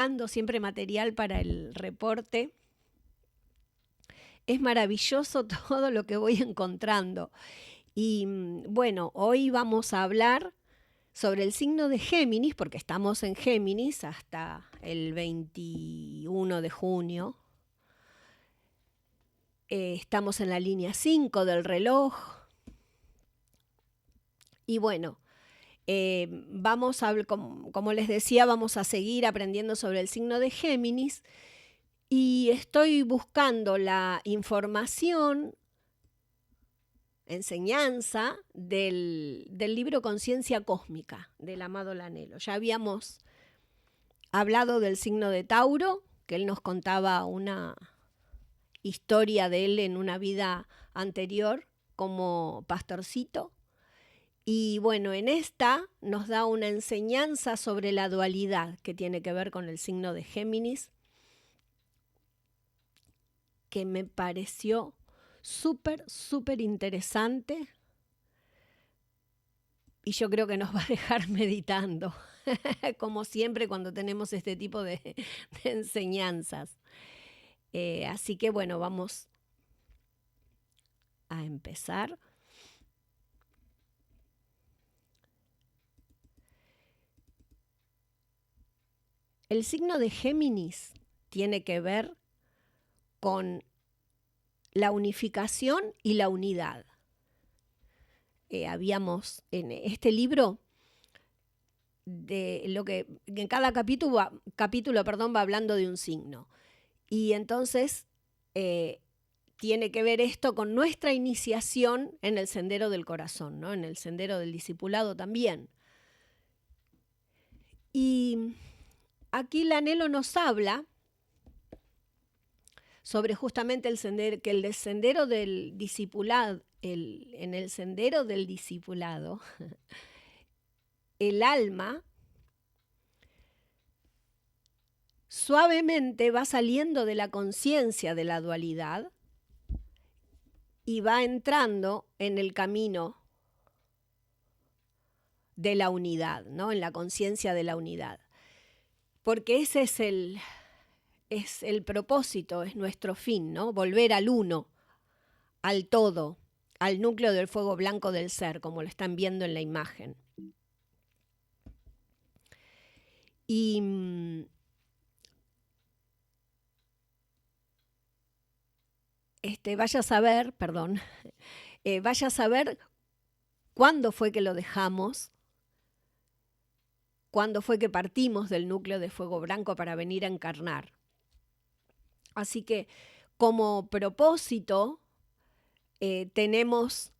buscando siempre material para el reporte. Es maravilloso todo lo que voy encontrando. Y bueno, hoy vamos a hablar sobre el signo de Géminis, porque estamos en Géminis hasta el 21 de junio. Estamos en la línea 5 del reloj. Y bueno, vamos a, como les decía, vamos a seguir aprendiendo sobre el signo de Géminis. Y estoy buscando la información, enseñanza del libro Conciencia Cósmica del amado Lanelo. Ya habíamos hablado del signo de Tauro, que él nos contaba una historia de él en una vida anterior como pastorcito. Y bueno, en esta nos da una enseñanza sobre la dualidad que tiene que ver con el signo de Géminis, que me pareció súper interesante y yo creo que nos va a dejar meditando, como siempre cuando tenemos este tipo de enseñanzas. Así que bueno, vamos a empezar. El signo de Géminis tiene que ver con la unificación y la unidad. Habíamos en este libro de lo que en cada capítulo va hablando de un signo. Y entonces tiene que ver esto con nuestra iniciación en el sendero del corazón, ¿no? En el sendero del discipulado también. Y aquí Lanelo nos habla sobre justamente el sendero, que el sendero del discipulado, en el sendero del discipulado, el alma suavemente va saliendo de la conciencia de la dualidad y va entrando en el camino de la unidad, ¿no? En la conciencia de la unidad. Porque ese es el propósito, es nuestro fin, ¿no? Volver al uno, al todo, al núcleo del fuego blanco del ser, como lo están viendo en la imagen. Y vaya a saber, vaya a saber cuándo fue que lo dejamos, cuándo fue que partimos del núcleo de fuego blanco para venir a encarnar. Así que como propósito tenemos,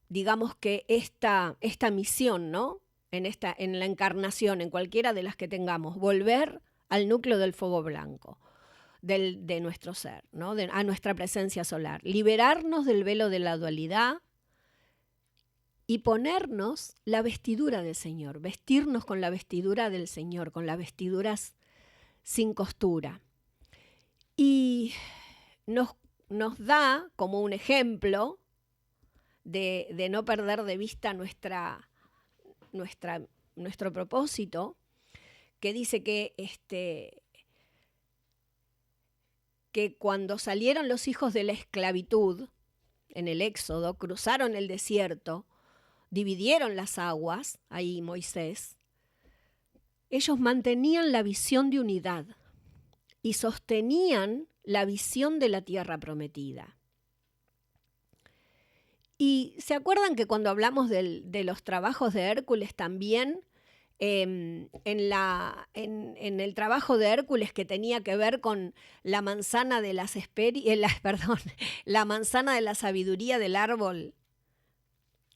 digamos que esta misión, ¿no? En la encarnación, en cualquiera de las que tengamos, volver al núcleo del fuego blanco, de nuestro ser, ¿no? A nuestra presencia solar, liberarnos del velo de la dualidad y ponernos la vestidura del Señor, vestirnos con la vestidura del Señor, con las vestiduras sin costura. Y nos da como un ejemplo de no perder de vista nuestro propósito, que dice que cuando salieron los hijos de la esclavitud en el Éxodo, cruzaron el desierto, dividieron las aguas, ahí Moisés, ellos mantenían la visión de unidad y sostenían la visión de la tierra prometida. Y se acuerdan que cuando hablamos de los trabajos de Hércules también, en el trabajo de Hércules que tenía que ver con la manzana de las la manzana de la sabiduría del árbol,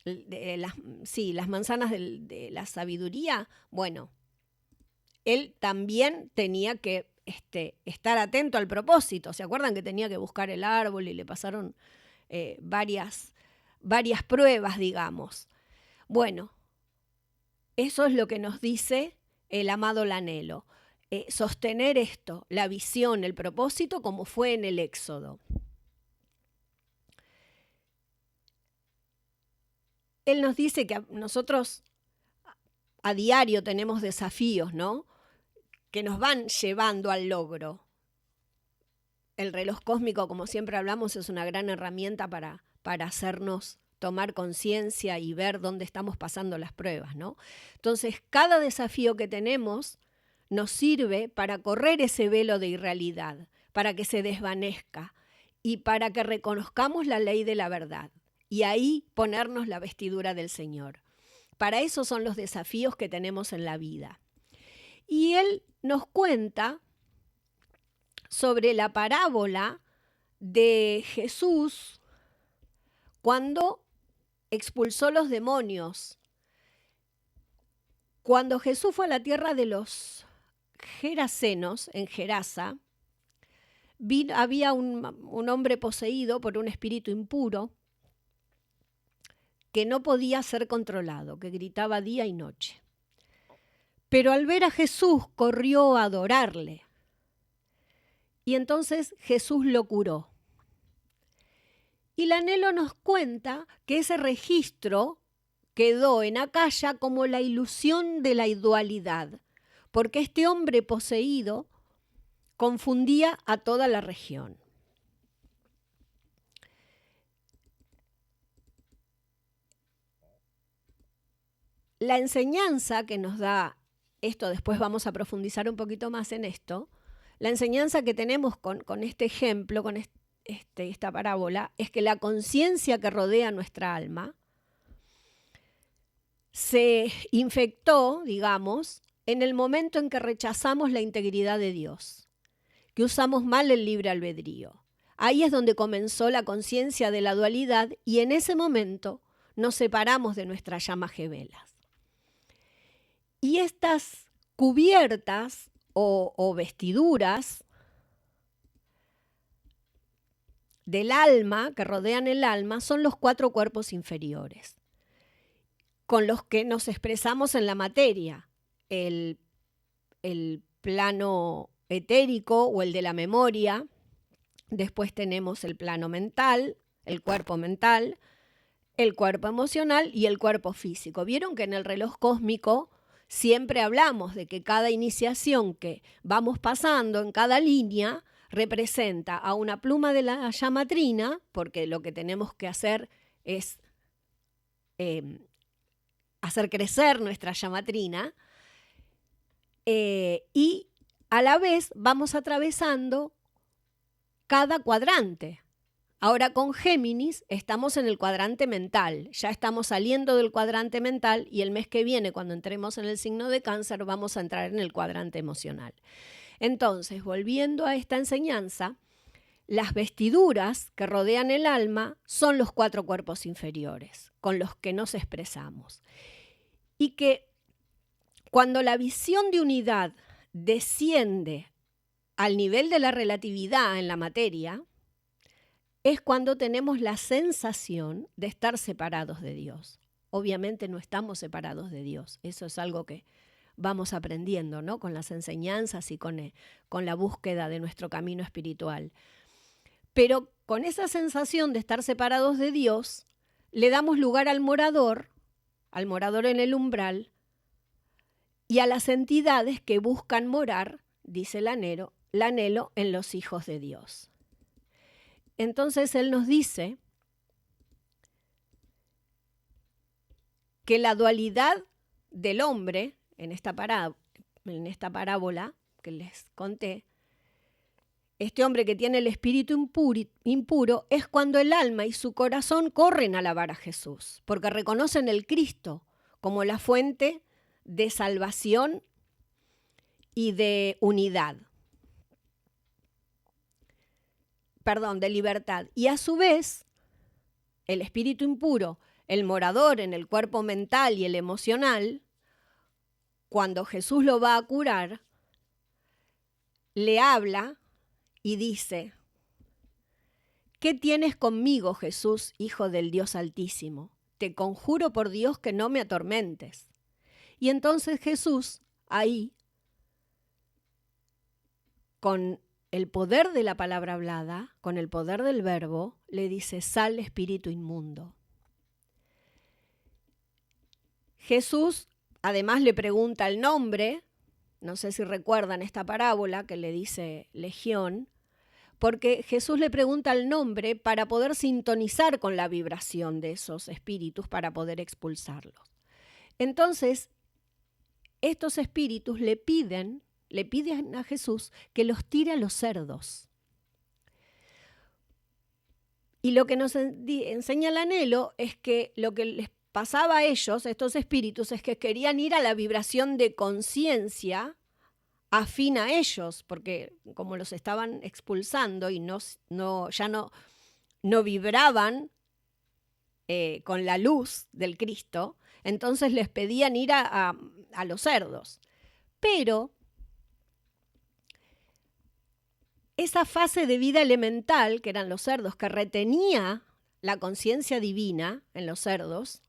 las manzanas de la sabiduría, bueno, él también tenía que estar atento al propósito. ¿Se acuerdan que tenía que buscar el árbol y le pasaron varias pruebas, digamos? Bueno, eso es lo que nos dice el amado Lanelo. Sostener esto, la visión, el propósito, como fue en el Éxodo. Él nos dice que nosotros a diario tenemos desafíos, ¿no? que nos van llevando al logro. El reloj cósmico, como siempre hablamos, es una gran herramienta para hacernos tomar conciencia y ver dónde estamos pasando las pruebas, ¿no? Entonces, cada desafío que tenemos nos sirve para correr ese velo de irrealidad, para que se desvanezca y para que reconozcamos la ley de la verdad y ahí ponernos la vestidura del Señor. Para eso son los desafíos que tenemos en la vida. Y Él nos cuenta sobre la parábola de Jesús cuando expulsó los demonios. Cuando Jesús fue a la tierra de los Gerasenos, en Gerasa, había un hombre poseído por un espíritu impuro que no podía ser controlado, que gritaba día y noche. Pero al ver a Jesús corrió a adorarle. Y entonces Jesús lo curó. Y Lanelo nos cuenta que ese registro quedó en Acaya como la ilusión de la dualidad, porque este hombre poseído confundía a toda la región. La enseñanza que nos da esto, después vamos a profundizar un poquito más en esto, la enseñanza que tenemos con este ejemplo, con esta parábola, es que la conciencia que rodea nuestra alma se infectó, digamos, en el momento en que rechazamos la integridad de Dios, que usamos mal el libre albedrío. Ahí es donde comenzó la conciencia de la dualidad y en ese momento nos separamos de nuestras llamas gemelas. Y estas cubiertas o vestiduras del alma, que rodean el alma, son los 4 cuerpos inferiores, con los que nos expresamos en la materia, el plano etérico o el de la memoria, después tenemos el plano mental, el cuerpo emocional y el cuerpo físico. Vieron que en el reloj cósmico siempre hablamos de que cada iniciación que vamos pasando en cada línea representa a una pluma de la llamatrina, porque lo que tenemos que hacer es hacer crecer nuestra llamatrina, y a la vez vamos atravesando cada cuadrante. Ahora con Géminis estamos en el cuadrante mental, ya estamos saliendo del cuadrante mental y el mes que viene, cuando entremos en el signo de Cáncer, vamos a entrar en el cuadrante emocional. Entonces, volviendo a esta enseñanza, las vestiduras que rodean el alma son los 4 cuerpos inferiores, con los que nos expresamos. Y que cuando la visión de unidad desciende al nivel de la relatividad en la materia, es cuando tenemos la sensación de estar separados de Dios. Obviamente no estamos separados de Dios, eso es algo que vamos aprendiendo, ¿no? Con las enseñanzas y con la búsqueda de nuestro camino espiritual. Pero con esa sensación de estar separados de Dios, le damos lugar al morador en el umbral y a las entidades que buscan morar, dice el anhelo, en los hijos de Dios. Entonces él nos dice que la dualidad del hombre, en esta parábola que les conté, este hombre que tiene el espíritu impuro, es cuando el alma y su corazón corren a alabar a Jesús, porque reconocen el Cristo como la fuente de salvación y de unidad. De libertad. Y a su vez, el espíritu impuro, el morador en el cuerpo mental y el emocional, cuando Jesús lo va a curar, le habla y dice: ¿qué tienes conmigo, Jesús, Hijo del Dios Altísimo? Te conjuro por Dios que no me atormentes. Y entonces Jesús, ahí, con el poder de la palabra hablada, con el poder del verbo, le dice: sal, espíritu inmundo. Jesús además le pregunta el nombre no sé si recuerdan esta parábola que le dice Legión, porque Jesús le pregunta el nombre para poder sintonizar con la vibración de esos espíritus, para poder expulsarlos. Entonces, estos espíritus le piden a Jesús que los tire a los cerdos. Y lo que nos enseña el anhelo es que lo que les pasaba a ellos, estos espíritus, es que querían ir a la vibración de conciencia afín a ellos, porque como los estaban expulsando y ya no vibraban con la luz del Cristo, entonces les pedían ir a los cerdos. Pero esa fase de vida elemental, que eran los cerdos, que retenía la conciencia divina en los cerdos,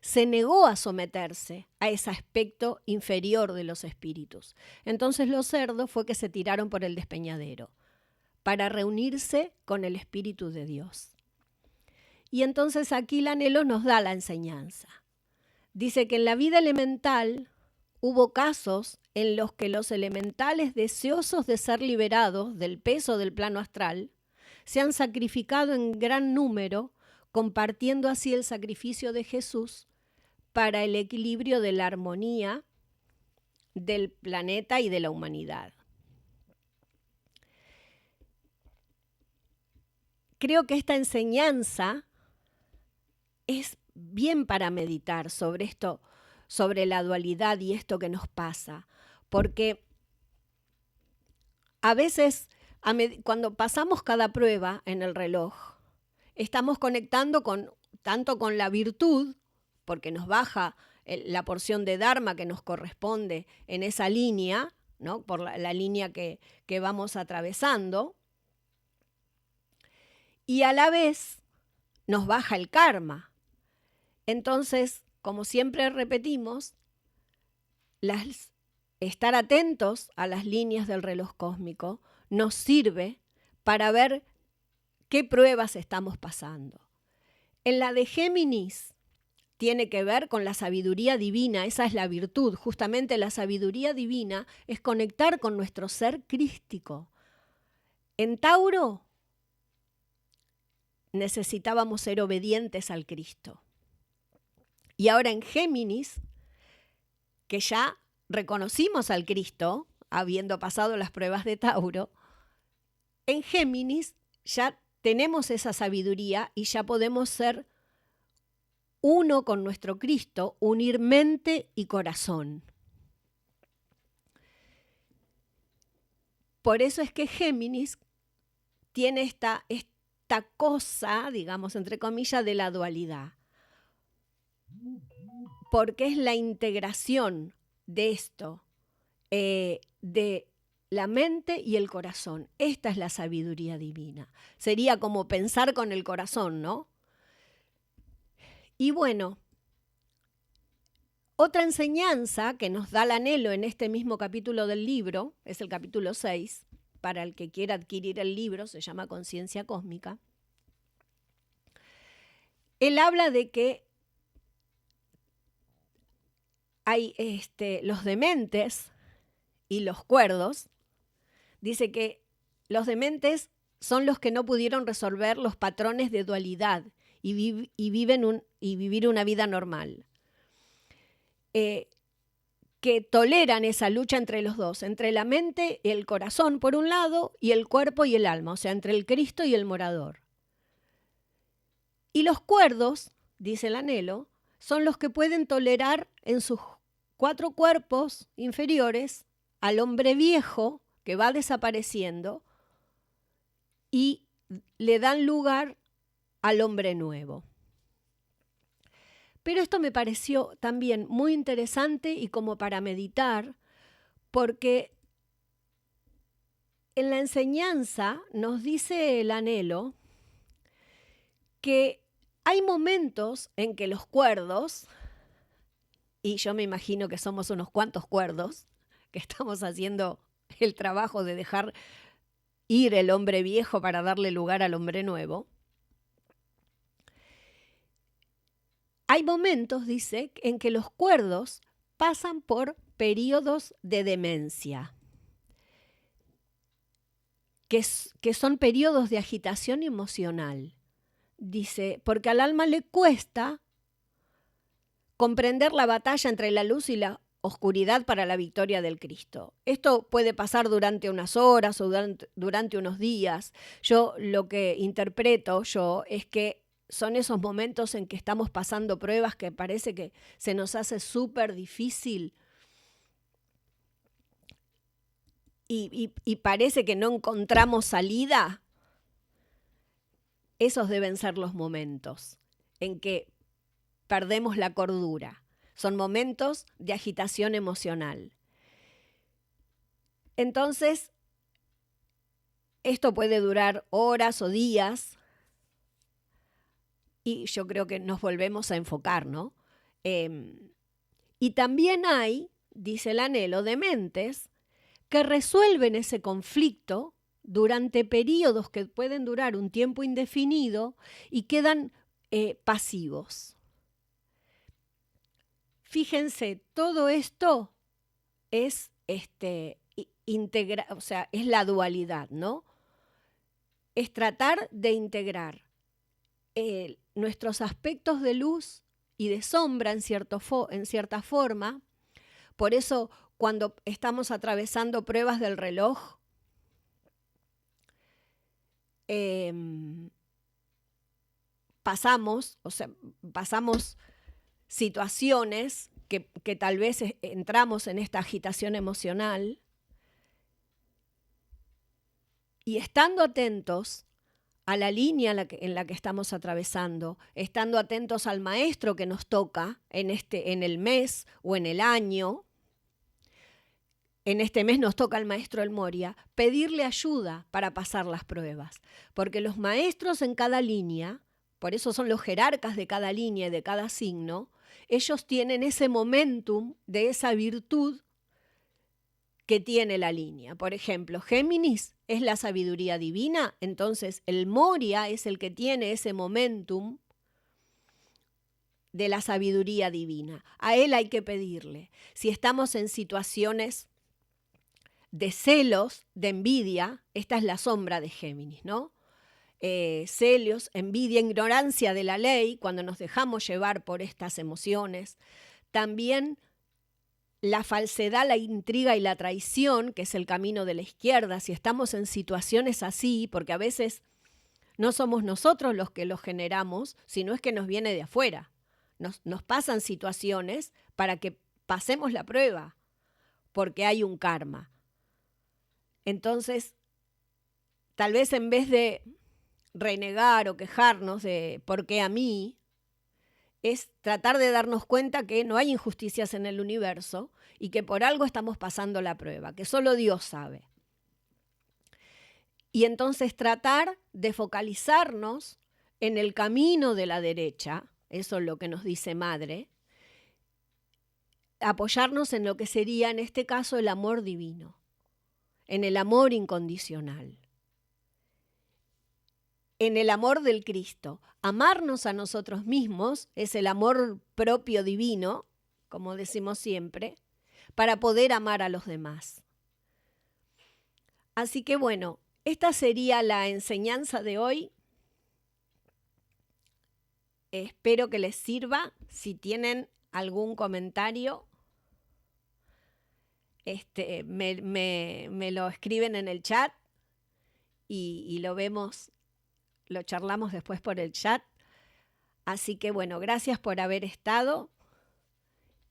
se negó a someterse a ese aspecto inferior de los espíritus. Entonces los cerdos fue que se tiraron por el despeñadero para reunirse con el Espíritu de Dios. Y entonces aquí el anhelo nos da la enseñanza. Dice que en la vida elemental hubo casos en los que los elementales, deseosos de ser liberados del peso del plano astral, se han sacrificado en gran número, compartiendo así el sacrificio de Jesús para el equilibrio de la armonía del planeta y de la humanidad. Creo que esta enseñanza es bien para meditar sobre esto, sobre la dualidad y esto que nos pasa, porque a veces cuando pasamos cada prueba en el reloj, estamos conectando tanto con la virtud, porque nos baja la porción de Dharma que nos corresponde en esa línea, ¿no? Por la línea que vamos atravesando, y a la vez nos baja el karma. Entonces, como siempre repetimos, estar atentos a las líneas del reloj cósmico nos sirve para ver qué pruebas estamos pasando. En la de Géminis tiene que ver con la sabiduría divina, esa es la virtud. Justamente la sabiduría divina es conectar con nuestro ser crístico. En Tauro necesitábamos ser obedientes al Cristo. Y ahora en Géminis, que ya reconocimos al Cristo, habiendo pasado las pruebas de Tauro, en Géminis ya tenemos esa sabiduría y ya podemos ser uno con nuestro Cristo, unir mente y corazón. Por eso es que Géminis tiene esta cosa, digamos, entre comillas, de la dualidad. Porque es la integración de esto, de la mente y el corazón. Esta es la sabiduría divina. Sería como pensar con el corazón, ¿no? Y bueno, otra enseñanza que nos da el anhelo en este mismo capítulo del libro, es el capítulo 6, para el que quiera adquirir el libro, se llama Conciencia Cósmica. Él habla de que hay los dementes y los cuerdos. Dice que los dementes son los que no pudieron resolver los patrones de dualidad y vivir una vida normal. Que toleran esa lucha entre los dos, entre la mente y el corazón por un lado y el cuerpo y el alma, o sea, entre el Cristo y el morador. Y los cuerdos, dice el anhelo, son los que pueden tolerar en sus 4 cuerpos inferiores al hombre viejo que va desapareciendo y le dan lugar al hombre nuevo. Pero esto me pareció también muy interesante y como para meditar, porque en la enseñanza nos dice el anhelo que hay momentos en que los cuerdos, y yo me imagino que somos unos cuantos cuerdos, que estamos haciendo el trabajo de dejar ir el hombre viejo para darle lugar al hombre nuevo. Hay momentos, dice, en que los cuerdos pasan por periodos de demencia, que son periodos de agitación emocional. Dice, porque al alma le cuesta comprender la batalla entre la luz y la oscuridad para la victoria del Cristo. Esto puede pasar durante unas horas o durante unos días. Yo lo que interpreto es que son esos momentos en que estamos pasando pruebas que parece que se nos hace súper difícil y parece que no encontramos salida. Esos deben ser los momentos en que perdemos la cordura. Son momentos de agitación emocional. Entonces, esto puede durar horas o días y yo creo que nos volvemos a enfocar, ¿no? Y también hay, dice el anhelo, de mentes que resuelven ese conflicto durante periodos que pueden durar un tiempo indefinido y quedan pasivos. Fíjense, todo esto es o sea, es la dualidad, ¿no? Es tratar de integrar nuestros aspectos de luz y de sombra en cierta forma. Por eso, cuando estamos atravesando pruebas del reloj, pasamos situaciones que tal vez entramos en esta agitación emocional y estando atentos a la línea en la que estamos atravesando, estando atentos al maestro que nos toca en el mes o en el año. En este mes nos toca el maestro El Moria, pedirle ayuda para pasar las pruebas, porque los maestros en cada línea, por eso son los jerarcas de cada línea y de cada signo, ellos tienen ese momentum de esa virtud que tiene la línea. Por ejemplo, Géminis es la sabiduría divina, entonces el Moria es el que tiene ese momentum de la sabiduría divina. A él hay que pedirle. Si estamos en situaciones de celos, de envidia, esta es la sombra de Géminis, ¿no? Celos, envidia, ignorancia de la ley, cuando nos dejamos llevar por estas emociones. También la falsedad, la intriga y la traición, que es el camino de la izquierda. Si estamos en situaciones así, porque a veces no somos nosotros los que los generamos, sino es que nos viene de afuera. Nos pasan situaciones para que pasemos la prueba, porque hay un karma. Entonces, tal vez en vez de renegar o quejarnos de por qué a mí, es tratar de darnos cuenta que no hay injusticias en el universo y que por algo estamos pasando la prueba, que solo Dios sabe. Y entonces tratar de focalizarnos en el camino de la derecha, eso es lo que nos dice Madre, apoyarnos en lo que sería en este caso el amor divino, en el amor incondicional, en el amor del Cristo. Amarnos a nosotros mismos es el amor propio divino, como decimos siempre, para poder amar a los demás. Así que bueno, esta sería la enseñanza de hoy. Espero que les sirva. Si tienen algún comentario, me lo escriben en el chat y lo vemos, lo charlamos después por el chat. Así que bueno, gracias por haber estado.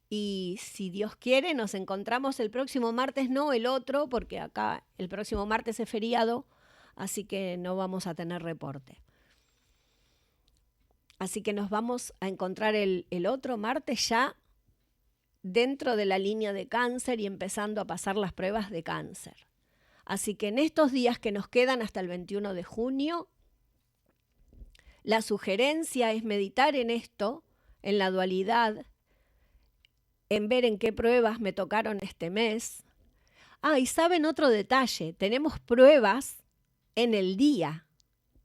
Y si Dios quiere, nos encontramos el próximo martes, no el otro, porque acá el próximo martes es feriado, así que no vamos a tener reporte. Así que nos vamos a encontrar el otro martes ya dentro de la línea de Cáncer y empezando a pasar las pruebas de Cáncer. Así que en estos días que nos quedan hasta el 21 de junio, la sugerencia es meditar en esto, en la dualidad, en ver en qué pruebas me tocaron este mes. Y saben otro detalle, tenemos pruebas en el día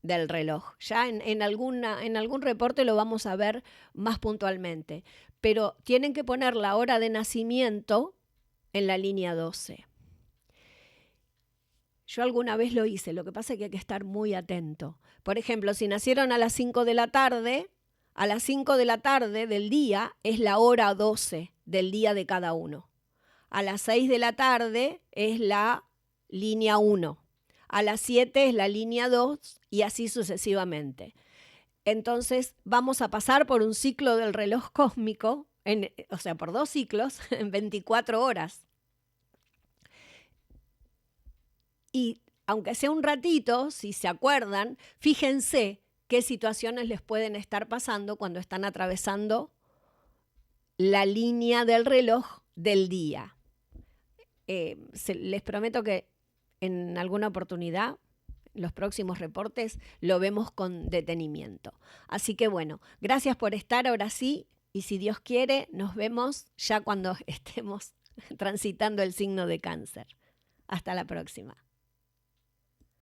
del reloj. Ya en algún reporte lo vamos a ver más puntualmente. Pero tienen que poner la hora de nacimiento en la línea 12. Yo alguna vez lo hice, lo que pasa es que hay que estar muy atento. Por ejemplo, si nacieron a las 5 de la tarde, a las 5 de la tarde del día es la hora 12 del día de cada uno. A las 6 de la tarde es la línea 1. A las 7 es la línea 2 y así sucesivamente. Entonces vamos a pasar por un ciclo del reloj cósmico, o sea, por 2 ciclos en 24 horas. Y aunque sea un ratito, si se acuerdan, fíjense qué situaciones les pueden estar pasando cuando están atravesando la línea del reloj del día. Les prometo que en alguna oportunidad, los próximos reportes, lo vemos con detenimiento. Así que bueno, gracias por estar ahora sí, y si Dios quiere, nos vemos ya cuando estemos transitando el signo de Cáncer. Hasta la próxima.